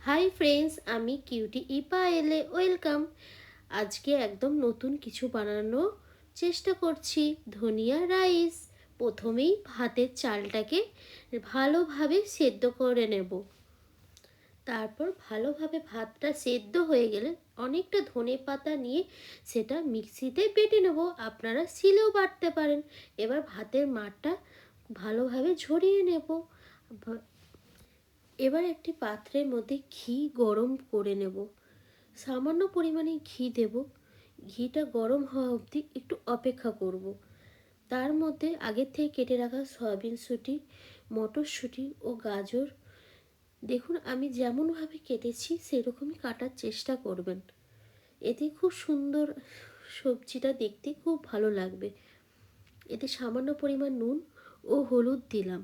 Hi friends, আমি cutie ইপা এলে welcome. আজকে একদম নতুন কিছু বানানোর চেষ্টা করছি, ধনিয়া রাইস। প্রথমেই ভাতের চালটাকে ভালোভাবে সেদ্ধ করে নেব। তারপর ভালোভাবে ভাতটা সেদ্ধ হয়ে গেলে অনেকটা ধনে পাতা নিয়ে সেটা মিক্সিতে বেটে নেব। আপনারা শিলেও বাটতে পারেন। এবার ভাতের মাঠটা ভালোভাবে ঝরিয়ে নেব। এবার একটি পাত্রের মধ্যে ঘি গরম করে নেব। সামান্য পরিমাণে ঘি দেব। ঘিটা গরম হওয়া অবধি একটু অপেক্ষা করব। তার মধ্যে আগের থেকে কেটে রাখা সয়াবিনশুঁটি, মটরশুঁটি ও গাজর, দেখুন আমি যেমনভাবে কেটেছি সেরকমই কাটার চেষ্টা করবেন। এতে খুব সুন্দর, সবজিটা দেখতে খুব ভালো লাগবে। এতে সামান্য পরিমাণ নুন ও হলুদ দিলাম।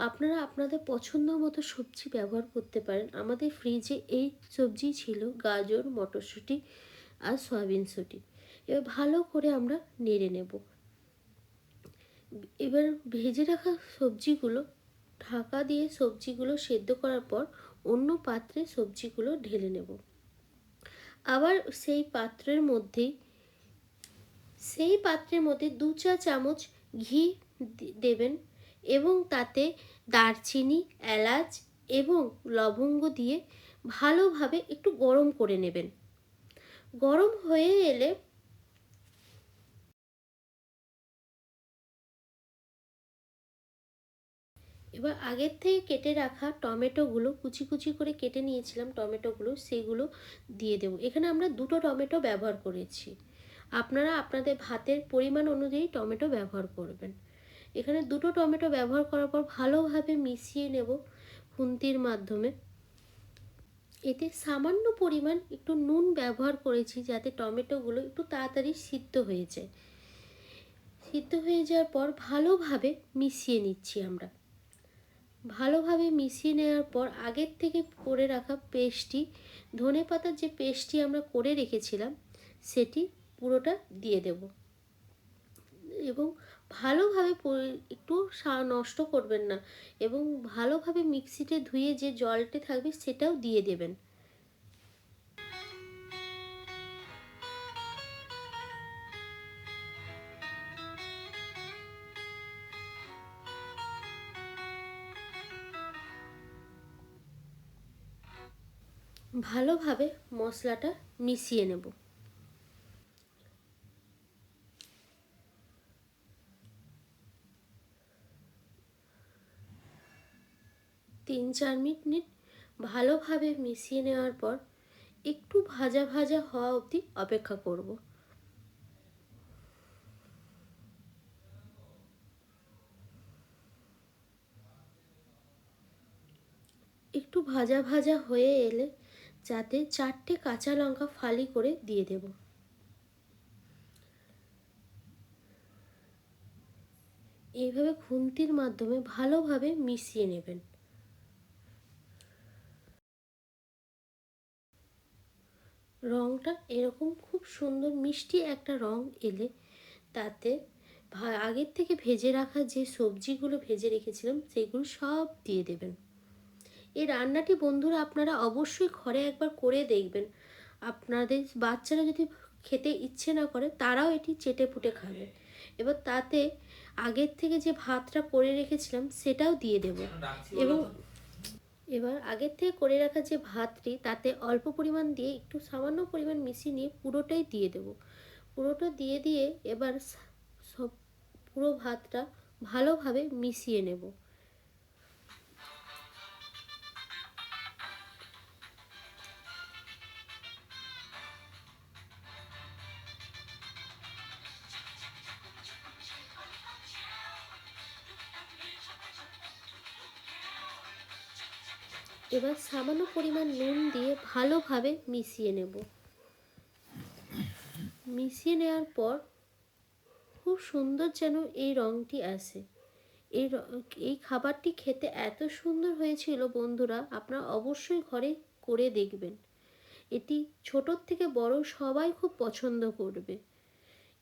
আপনারা আপনাদের পছন্দ মতো সবজি ব্যবহার করতে পারেন। আমাদের ফ্রিজে এই সবজি ছিল, গাজর, মটরশুঁটি আর সয়াবিনশুঁটি। এবার ভালো করে আমরা নেড়ে নেব। এবার ভেজে রাখা সবজিগুলো ঢাকা দিয়ে সবজিগুলো সেদ্ধ করার পর অন্য পাত্রে সবজিগুলো ঢেলে নেব। আবার সেই পাত্রের মধ্যে 2 চা চামচ ঘি দেবেন এবং তাতে দারচিনি, এলাচ এবং লবঙ্গ দিয়ে ভালোভাবে একটু গরম করে নেবেন। গরম হয়ে এলে এবার আগের থেকে কেটে রাখা টমেটোগুলো কুচি কুচি করে কেটে নিয়েছিলাম, টমেটোগুলো সেগুলো দিয়ে দেবো। এখানে আমরা 2টো টমেটো ব্যবহার করেছি। আপনারা আপনাদের ভাতের পরিমাণ অনুযায়ী টমেটো ব্যবহার করবেন। এখানে 2টো টমেটো ব্যবহার করার পর ভালোভাবে মিশিয়ে নেব খুন্তির মাধ্যমে। এতে সামান্য পরিমাণ একটু নুন ব্যবহার করেছি যাতে টমেটোগুলো একটু তাড়াতাড়ি সিদ্ধ হয়ে যায়। সিদ্ধ হয়ে যাওয়ার পর ভালোভাবে মিশিয়ে নিচ্ছি আমরা। ভালোভাবে মিশিয়ে নেওয়ার পর আগের থেকে করে রাখা পেস্টটি, ধনেপাতার যে পেস্টটি আমরা করে রেখেছিলাম সেটি পুরোটা দিয়ে দেব এবং ভালোভাবে একটু নষ্ট করবেন না এবং ভালোভাবে মিক্সিতে ধুয়ে যে জলটি থাকবে সেটাও দিয়ে দেবেন। ভালোভাবে মশলাটা মিশিয়ে নেব। 3-4 মিনিট ভালোভাবে মিশিয়ে নেওয়ার পর একটু ভাজা ভাজা হওয়া অবধি অপেক্ষা করব। একটু ভাজা ভাজা হয়ে এলে যাতে 4টে কাঁচা লঙ্কা ফালি করে দিয়ে দেব। এইভাবে খুন্তির মাধ্যমে ভালোভাবে মিশিয়ে নেবেন। রঙটা এরকম খুব সুন্দর মিষ্টি একটা রং এলে তাতে আগের থেকে ভেজে রাখা যে সবজিগুলো ভেজে রেখেছিলাম সেগুলো সব দিয়ে দেবেন। এই রান্নাটি বন্ধুরা আপনারা অবশ্যই ঘরে একবার করে দেখবেন। আপনাদের বাচ্চারা যদি খেতে ইচ্ছে না করে তারাও এটি চেটে পুটে খাবে। এবার তাতে আগের থেকে যে ভাতটা করে রেখেছিলাম সেটাও দিয়ে দেব এবং এবার আগের থেকে করে রাখা যে ভাতটি তাতে অল্প পরিমাণ দিয়ে একটু সামান্য পরিমাণ মিশিয়ে নিয়ে পুরোটাই দিয়ে দেব। পুরোটা দিয়ে দিয়ে এবার সব পুরো ভাতটা ভালোভাবে মিশিয়ে নেব। এবার সামান্য পরিমাণ নুন দিয়ে ভালোভাবে মিশিয়ে নেব। মিশিয়ে নেওয়ার পর খুব সুন্দর যেন এই রঙটি আসে। এই এই খাবারটি খেতে এত সুন্দর হয়েছিল বন্ধুরা, আপনারা অবশ্যই ঘরে করে দেখবেন। এটি ছোটোর থেকে বড় সবাই খুব পছন্দ করবে।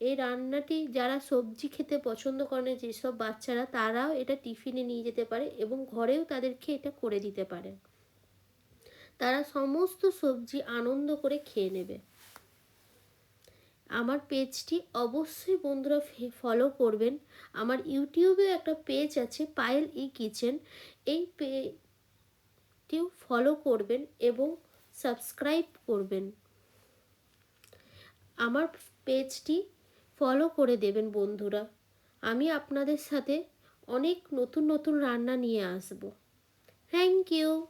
এই রান্নাটি যারা সবজি খেতে পছন্দ করে না যেসব বাচ্চারা, তারাও এটা টিফিনে নিয়ে যেতে পারে এবং ঘরেও তাদেরকে এটা করে দিতে পারে। তারা সমস্ত সবজি আনন্দ করে খেয়ে নেবে। আমার পেজটি অবশ্যই বন্ধুরা ফলো করবেন। আমার ইউটিউবে একটা পেজ আছে পায়েল ই কিচেন, এই পেজটিও ফলো করবেন এবং সাবস্ক্রাইব করবেন। আমার পেজটি ফলো করে দেবেন বন্ধুরা। আমি আপনাদের সাথে অনেক নতুন নতুন রান্না নিয়ে আসব। Thank you.